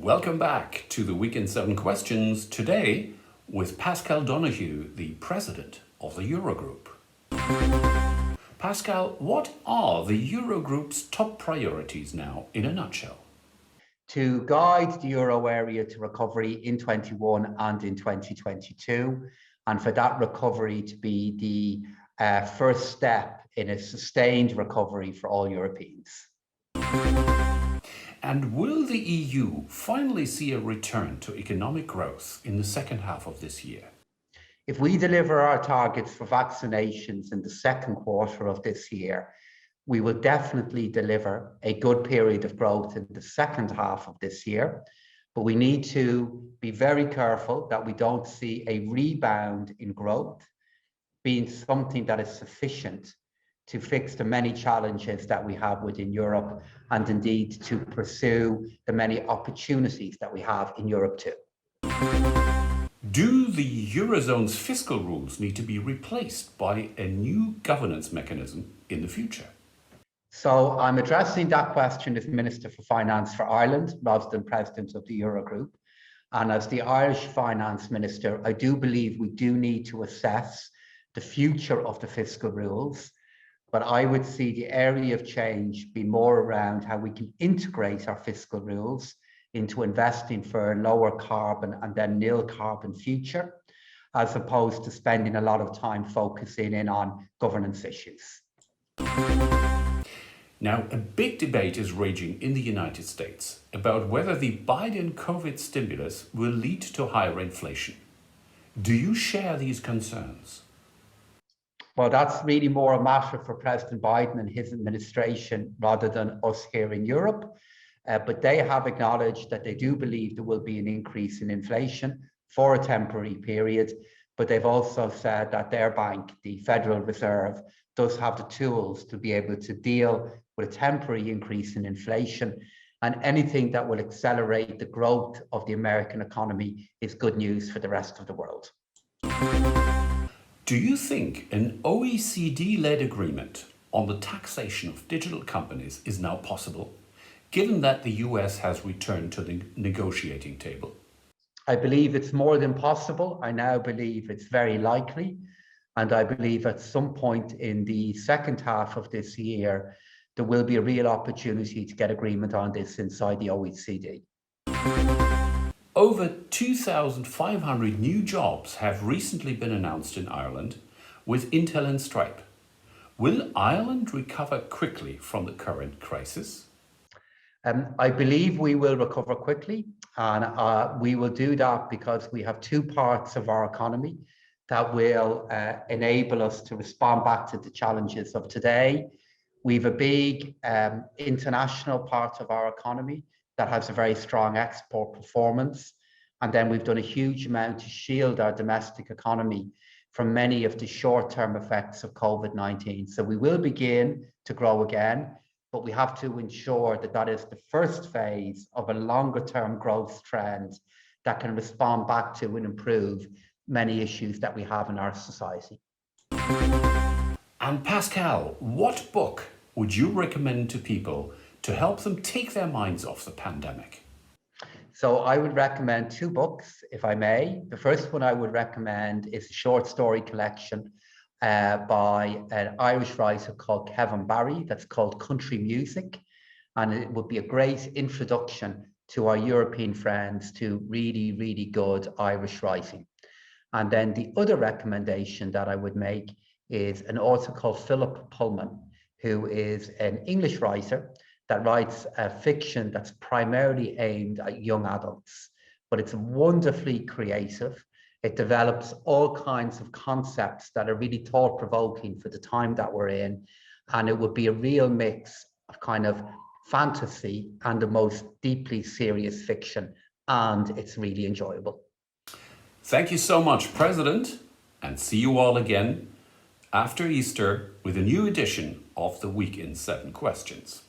Welcome back to the Week in 7 Questions, today with Paschal Donohoe, the president of the Eurogroup. Paschal, what are the Eurogroup's top priorities now in a nutshell? To guide the euro area to recovery in 21 and in 2022, and for that recovery to be the first step in a sustained recovery for all Europeans. And will the EU finally see a return to economic growth in the second half of this year? If we deliver our targets for vaccinations in the second quarter of this year, we will definitely deliver a good period of growth in the second half of this year. But we need to be very careful that we don't see a rebound in growth being something that is sufficient to fix the many challenges that we have within Europe, and indeed to pursue the many opportunities that we have in Europe too. Do the eurozones fiscal rules need to be replaced by a new governance mechanism in the future? So I'm addressing that question as Minister for Finance for Ireland rather than President of the Eurogroup. And as the Irish Finance Minister, I do believe we do need to assess the future of the fiscal rules. But I would see the area of change be more around how we can integrate our fiscal rules into investing for a lower carbon and then nil carbon future, as opposed to spending a lot of time focusing in on governance issues. Now, a big debate is raging in the United States about whether the Biden COVID stimulus will lead to higher inflation. Do you share these concerns? Well, that's really more a matter for President Biden and his administration rather than us here in Europe. But they have acknowledged that they do believe there will be an increase in inflation for a temporary period. But they've also said that their bank, the Federal Reserve, does have the tools to be able to deal with a temporary increase in inflation. And anything that will accelerate the growth of the American economy is good news for the rest of the world. Do you think an OECD-led agreement on the taxation of digital companies is now possible, given that the US has returned to the negotiating table? I believe it's more than possible. I now believe it's very likely. And I believe at some point in the second half of this year, there will be a real opportunity to get agreement on this inside the OECD. Over 2,500 new jobs have recently been announced in Ireland with Intel and Stripe. Will Ireland recover quickly from the current crisis? I believe we will recover quickly, and we will do that because we have two parts of our economy that will enable us to respond back to the challenges of today. We have a big international part of our economy that has a very strong export performance. And then we've done a huge amount to shield our domestic economy from many of the short-term effects of COVID-19. So we will begin to grow again, but we have to ensure that that is the first phase of a longer-term growth trend that can respond back to and improve many issues that we have in our society. And Paschal, what book would you recommend to people to help them take their minds off the pandemic? So I would recommend two books, if I may. The first one I would recommend is a short story collection by an Irish writer called Kevin Barry, that's called Country Music. And it would be a great introduction to our European friends to really, really good Irish writing. And then the other recommendation that I would make is an author called Philip Pullman, who is an English writer that writes fiction that's primarily aimed at young adults, but it's wonderfully creative. It develops all kinds of concepts that are really thought-provoking for the time that we're in, and it would be a real mix of kind of fantasy and the most deeply serious fiction, and it's really enjoyable. Thank you so much, President, and see you all again after Easter with a new edition of the Week in 7 Questions.